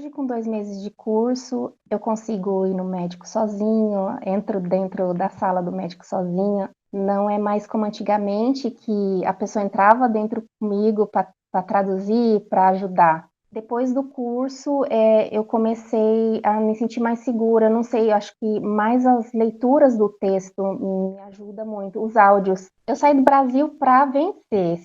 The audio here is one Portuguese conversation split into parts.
Hoje, com 2 meses de curso, eu consigo ir no médico sozinho, entro dentro da sala do médico sozinha. Não é mais como antigamente, que a pessoa entrava dentro comigo para traduzir, para ajudar. Depois do curso, eu comecei a me sentir mais segura. Não sei, eu acho que mais as leituras do texto me ajudam muito, os áudios. Eu saí do Brasil para vencer.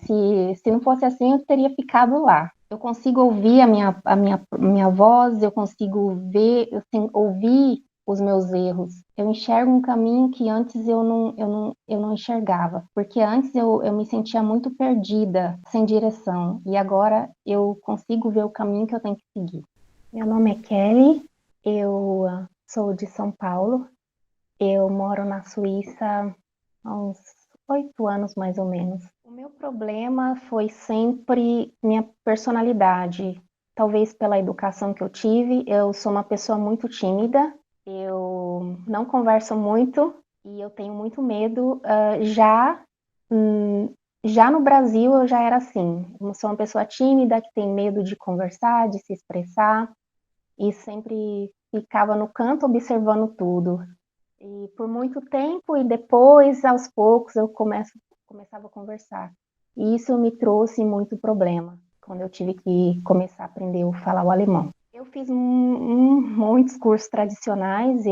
Se não fosse assim, eu teria ficado lá. Eu consigo ouvir a minha voz, eu consigo ver, assim, ouvir os meus erros. Eu enxergo um caminho que antes eu não enxergava, porque antes eu me sentia muito perdida, sem direção, e agora eu consigo ver o caminho que eu tenho que seguir. Meu nome é Kelly, eu sou de São Paulo, eu moro na Suíça há uns 8 anos, mais ou menos. O meu problema foi sempre minha personalidade. Talvez pela educação que eu tive, eu sou uma pessoa muito tímida, eu não converso muito e eu tenho muito medo. Hum, já no Brasil eu já era assim. Eu sou uma pessoa tímida que tem medo de conversar, de se expressar e sempre ficava no canto observando tudo. E por muito tempo, e depois, aos poucos, começava a conversar. E isso me trouxe muito problema, quando eu tive que começar a aprender a falar o alemão. Eu fiz muitos cursos tradicionais,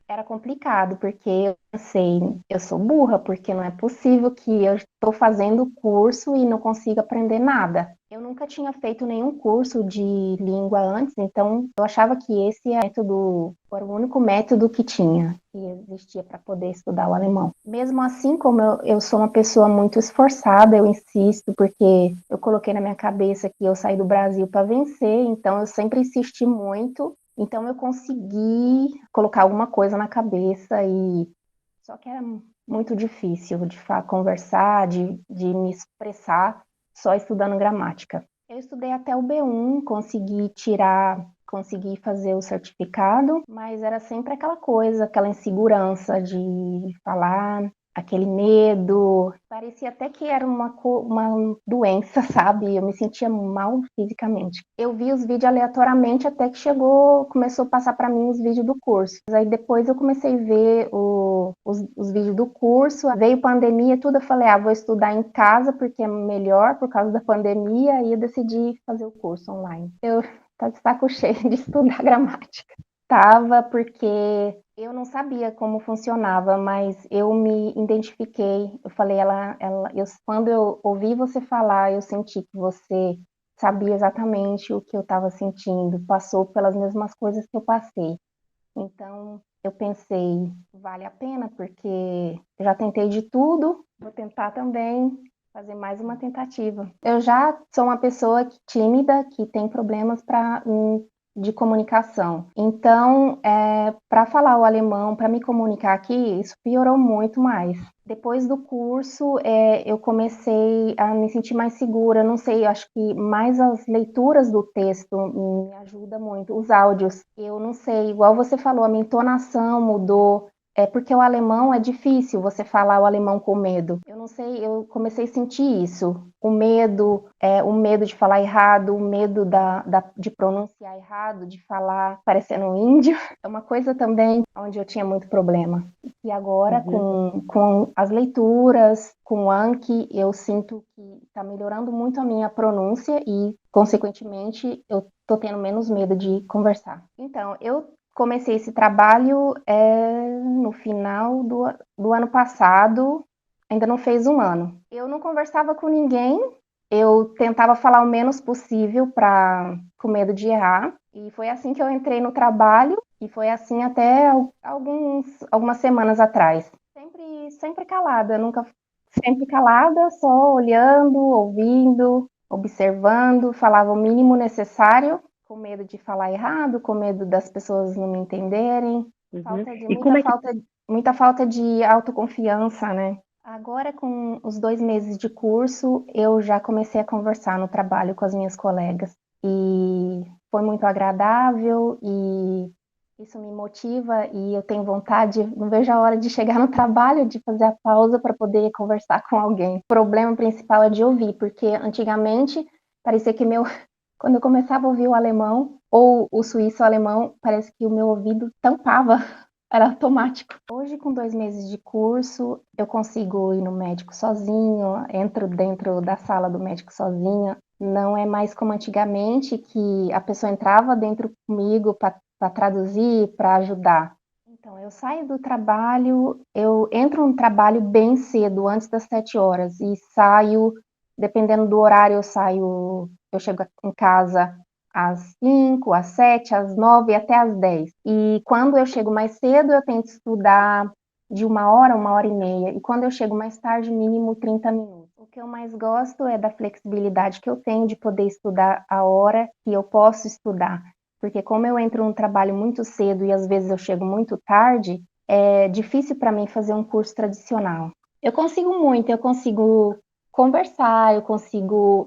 era complicado, porque eu pensei, eu sou burra, porque não é possível que eu estou fazendo curso e não consiga aprender nada. Eu nunca tinha feito nenhum curso de língua antes, então eu achava que esse método era o único método que existia para poder estudar o alemão. Mesmo assim, como eu sou uma pessoa muito esforçada, eu insisto, porque eu coloquei na minha cabeça que eu saí do Brasil para vencer, então eu sempre insisti muito. Então eu consegui colocar alguma coisa na cabeça e só que era muito difícil de conversar, de me expressar só estudando gramática. Eu estudei até o B1, consegui fazer o certificado, mas era sempre aquela coisa, aquela insegurança de falar, aquele medo. Parecia até que era uma doença, sabe? Eu me sentia mal fisicamente. Eu vi os vídeos aleatoriamente até que começou a passar para mim os vídeos do curso. Aí depois eu comecei a ver os vídeos do curso. Veio pandemia e tudo, eu falei, vou estudar em casa porque é melhor por causa da pandemia, e eu decidi fazer o curso online. Eu tô de saco cheio de estudar gramática. Tava porque eu não sabia como funcionava, mas eu me identifiquei. Eu falei, quando eu ouvi você falar, eu senti que você sabia exatamente o que eu estava sentindo, passou pelas mesmas coisas que eu passei. Então, eu pensei, vale a pena, porque eu já tentei de tudo, vou tentar também fazer mais uma tentativa. Eu já sou uma pessoa tímida, que tem problemas de comunicação. Então, para falar o alemão, para me comunicar aqui, isso piorou muito mais. Depois do curso, eu comecei a me sentir mais segura. Não sei, eu acho que mais as leituras do texto me ajudam muito, os áudios. Eu não sei, igual você falou, a minha entonação mudou. É porque o alemão é difícil você falar o alemão com medo. Eu não sei, eu comecei a sentir isso. O medo de falar errado, o medo de pronunciar errado, de falar parecendo um índio. É uma coisa também onde eu tinha muito problema. E agora, Uhum. com as leituras, com o Anki, eu sinto que está melhorando muito a minha pronúncia e, consequentemente, eu estou tendo menos medo de conversar. Então, eu comecei esse trabalho no final do ano passado, ainda não fez um ano. Eu não conversava com ninguém, eu tentava falar o menos possível com medo de errar, e foi assim que eu entrei no trabalho, e foi assim até algumas semanas atrás. Sempre calada, nunca sempre calada, só olhando, ouvindo, observando, falava o mínimo necessário, com medo de falar errado, com medo das pessoas não me entenderem, Uhum. falta de E como é que muita falta de autoconfiança, né? Agora, com os 2 meses de curso, eu já comecei a conversar no trabalho com as minhas colegas e foi muito agradável e isso me motiva e eu tenho vontade, não vejo a hora de chegar no trabalho, de fazer a pausa para poder conversar com alguém. O problema principal é de ouvir, porque antigamente parecia que quando eu começava a ouvir o alemão, ou o suíço alemão, parece que o meu ouvido tampava, era automático. Hoje, com 2 meses de curso, eu consigo ir no médico sozinho, entro dentro da sala do médico sozinha. Não é mais como antigamente, que a pessoa entrava dentro comigo para traduzir, para ajudar. Então, eu saio do trabalho, eu entro no trabalho bem cedo, antes das 7 horas, e saio, dependendo do horário, eu chego em casa às 5, às 7, às 9 e até às 10. E quando eu chego mais cedo, eu tento estudar de 1 hora e meia. E quando eu chego mais tarde, mínimo 30 minutos. O que eu mais gosto é da flexibilidade que eu tenho de poder estudar a hora que eu posso estudar. Porque como eu entro no trabalho muito cedo e às vezes eu chego muito tarde, é difícil para mim fazer um curso tradicional. Eu consigo muito, eu consigo conversar, eu consigo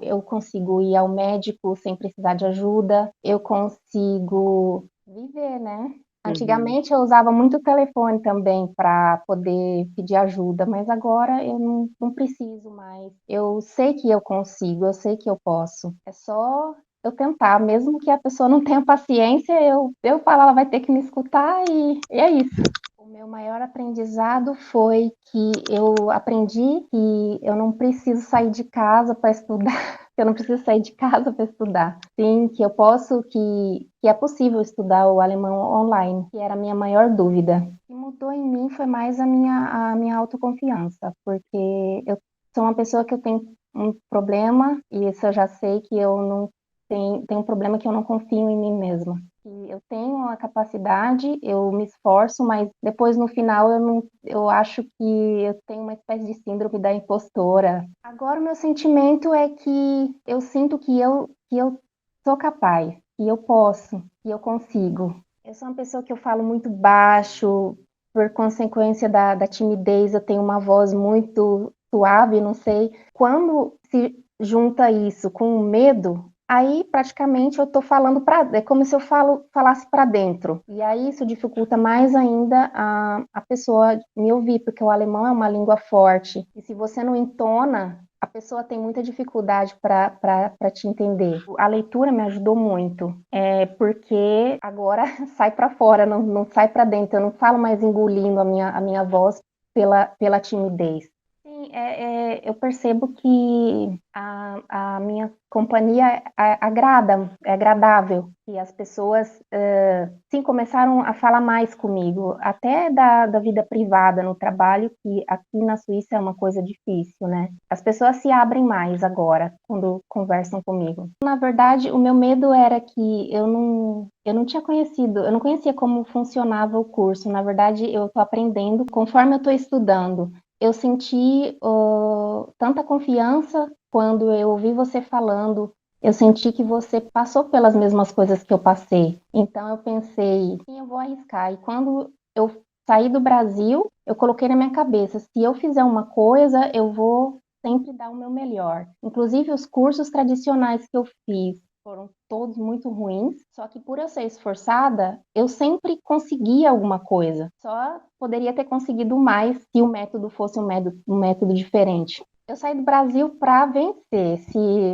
ir ao médico sem precisar de ajuda, eu consigo viver, né? Uhum. Antigamente eu usava muito o telefone também para poder pedir ajuda, mas agora eu não preciso mais. Eu sei que eu consigo, eu sei que eu posso. É só eu tentar, mesmo que a pessoa não tenha paciência, eu falo, ela vai ter que me escutar e é isso. O meu maior aprendizado foi que eu aprendi que eu não preciso sair de casa para estudar, que eu não preciso sair de casa para estudar. Sim, que eu posso, que é possível estudar o alemão online, que era a minha maior dúvida. O que mudou em mim foi mais a minha autoconfiança, porque eu sou uma pessoa que eu tenho um problema, e isso eu já sei que eu não tenho um problema que eu não confio em mim mesma. E eu tenho a capacidade, eu me esforço, mas depois no final eu não, eu acho que eu tenho uma espécie de síndrome da impostora. Agora o meu sentimento é que eu sinto que eu sou capaz, que eu posso, que eu consigo. Eu sou uma pessoa que eu falo muito baixo, por consequência da timidez, eu tenho uma voz muito suave, não sei. Quando se junta isso com o medo, aí praticamente eu estou falando para, é como se eu falasse para dentro. E aí isso dificulta mais ainda a pessoa me ouvir, porque o alemão é uma língua forte. E se você não entona, a pessoa tem muita dificuldade para te entender. A leitura me ajudou muito, porque agora sai para fora, não sai para dentro. Eu não falo mais engolindo a minha voz pela timidez. Sim, eu percebo que a minha companhia agrada, é agradável, e as pessoas, sim, começaram a falar mais comigo, até da vida privada no trabalho, que aqui na Suíça é uma coisa difícil, né? As pessoas se abrem mais agora, quando conversam comigo. Na verdade, o meu medo era que eu não tinha conhecido, eu não conhecia como funcionava o curso. Na verdade, eu estou aprendendo conforme eu estou estudando. Eu senti tanta confiança quando eu ouvi você falando. Eu senti que você passou pelas mesmas coisas que eu passei. Então eu pensei, sim, eu vou arriscar. E quando eu saí do Brasil, eu coloquei na minha cabeça, se eu fizer uma coisa, eu vou sempre dar o meu melhor. Inclusive os cursos tradicionais que eu fiz foram todos muito ruins, só que por eu ser esforçada, eu sempre conseguia alguma coisa. Só poderia ter conseguido mais se o método fosse um método diferente. Eu saí do Brasil para vencer.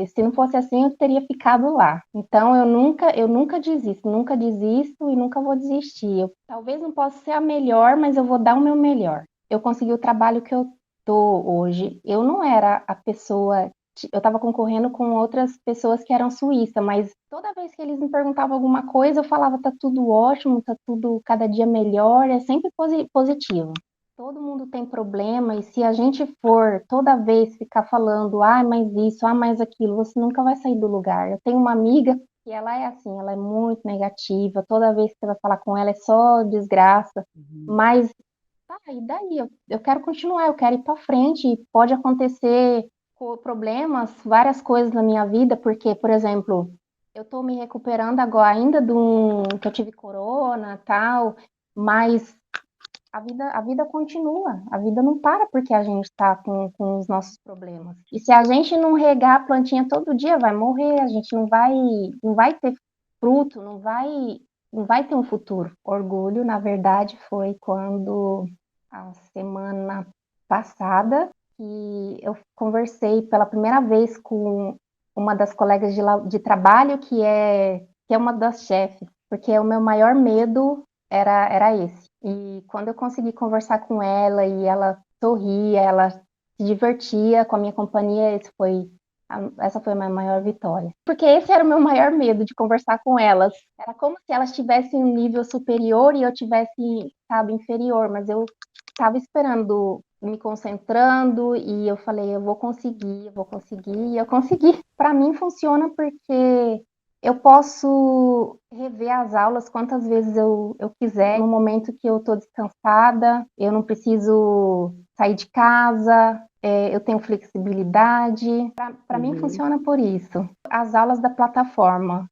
Se não fosse assim, eu teria ficado lá. Então eu nunca desisto e nunca vou desistir. Eu talvez não possa ser a melhor, mas eu vou dar o meu melhor. Eu consegui o trabalho que eu tô hoje. Eu não era a pessoa, eu estava concorrendo com outras pessoas que eram suíças, mas toda vez que eles me perguntavam alguma coisa, eu falava, tá tudo ótimo, tá tudo cada dia melhor, é sempre positivo. Todo mundo tem problema, e se a gente for toda vez ficar falando, ah, mais isso, ah, mais aquilo, você nunca vai sair do lugar. Eu tenho uma amiga que ela é assim, ela é muito negativa, toda vez que você vai falar com ela é só desgraça, Uhum. mas tá, e daí? Eu quero continuar, eu quero ir para frente, e pode acontecer problemas, várias coisas na minha vida, porque, por exemplo, eu estou me recuperando agora ainda que eu tive corona, tal, mas a vida continua, a vida não para porque a gente está com os nossos problemas. E se a gente não regar a plantinha todo dia, vai morrer, a gente não vai ter fruto, não vai ter um futuro. Orgulho, na verdade, foi quando, a semana passada, que eu conversei pela primeira vez com uma das colegas de trabalho, que é que é uma das chefes, porque o meu maior medo era esse. E quando eu consegui conversar com ela e ela sorria, ela se divertia com a minha companhia, essa foi a minha maior vitória. Porque esse era o meu maior medo de conversar com elas. Era como se elas tivessem um nível superior e eu tivesse, sabe, inferior, mas eu estava esperando, me concentrando e eu falei, eu vou conseguir, e eu consegui. Para mim funciona porque eu posso rever as aulas quantas vezes eu quiser, no momento que eu estou descansada, eu não preciso sair de casa, eu tenho flexibilidade. Para mim Uhum. funciona por isso. As aulas da plataforma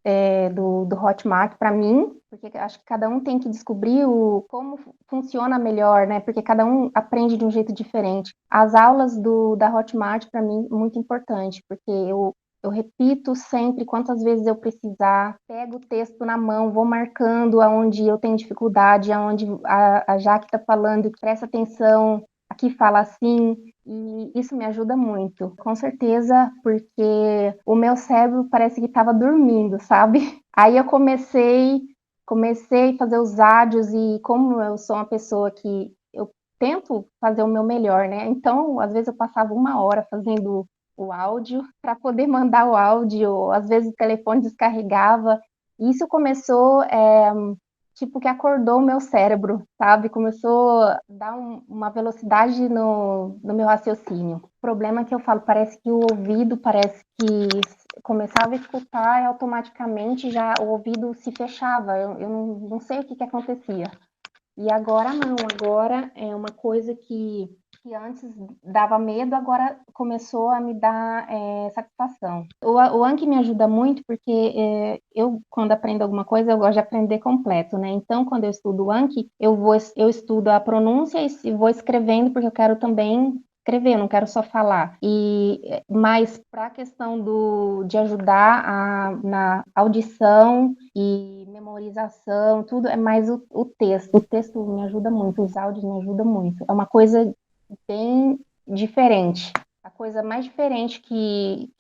do Hotmart, para mim, porque acho que cada um tem que descobrir como funciona melhor, né? Porque cada um aprende de um jeito diferente. As aulas da Hotmart, para mim, muito importante, porque eu repito sempre quantas vezes eu precisar, pego o texto na mão, vou marcando aonde eu tenho dificuldade, aonde a Jaque está falando, presta atenção, aqui fala assim, e isso me ajuda muito, com certeza, porque o meu cérebro parece que estava dormindo, sabe? Aí eu comecei a fazer os áudios e como eu sou uma pessoa que eu tento fazer o meu melhor, né? Então, às vezes eu passava uma hora fazendo o áudio para poder mandar o áudio, às vezes o telefone descarregava. Isso começou, tipo, que acordou o meu cérebro, sabe? Começou a dar uma velocidade no meu raciocínio. O problema é que eu falo, parece que o ouvido parece que começava a escutar e automaticamente já o ouvido se fechava. Eu não sei o que que acontecia. E agora não, agora é uma coisa que antes dava medo, agora começou a me dar satisfação. O Anki me ajuda muito porque eu, quando aprendo alguma coisa, eu gosto de aprender completo, né? Então, quando eu estudo o Anki, eu estudo a pronúncia e vou escrevendo, porque eu quero também escrever, eu não quero só falar. Mas para a questão de ajudar na audição e memorização, tudo é mais o texto. O texto me ajuda muito, os áudios me ajudam muito. É uma coisa bem diferente. A coisa mais diferente que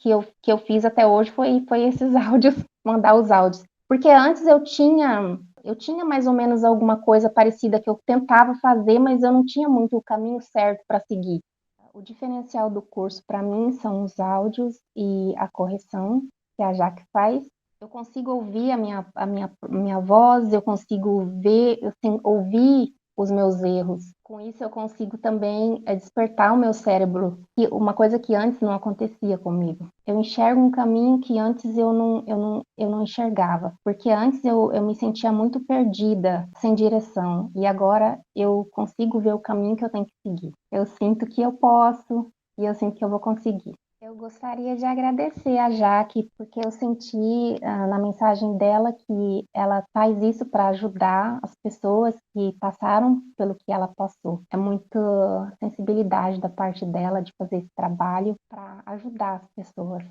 eu fiz até hoje foi esses áudios, mandar os áudios. Porque antes eu tinha mais ou menos alguma coisa parecida que eu tentava fazer, mas eu não tinha muito o caminho certo para seguir. O diferencial do curso para mim são os áudios e a correção que a Jaque faz. Eu consigo ouvir a minha voz, eu consigo ver, assim, ouvir os meus erros. Com isso, eu consigo também despertar o meu cérebro, uma coisa que antes não acontecia comigo. Eu enxergo um caminho que antes eu não enxergava, porque antes eu me sentia muito perdida, sem direção, e agora eu consigo ver o caminho que eu tenho que seguir. Eu sinto que eu posso e eu sinto que eu vou conseguir. Eu gostaria de agradecer a Jaque, porque eu senti na mensagem dela que ela faz isso para ajudar as pessoas que passaram pelo que ela passou. É muita sensibilidade da parte dela de fazer esse trabalho para ajudar as pessoas.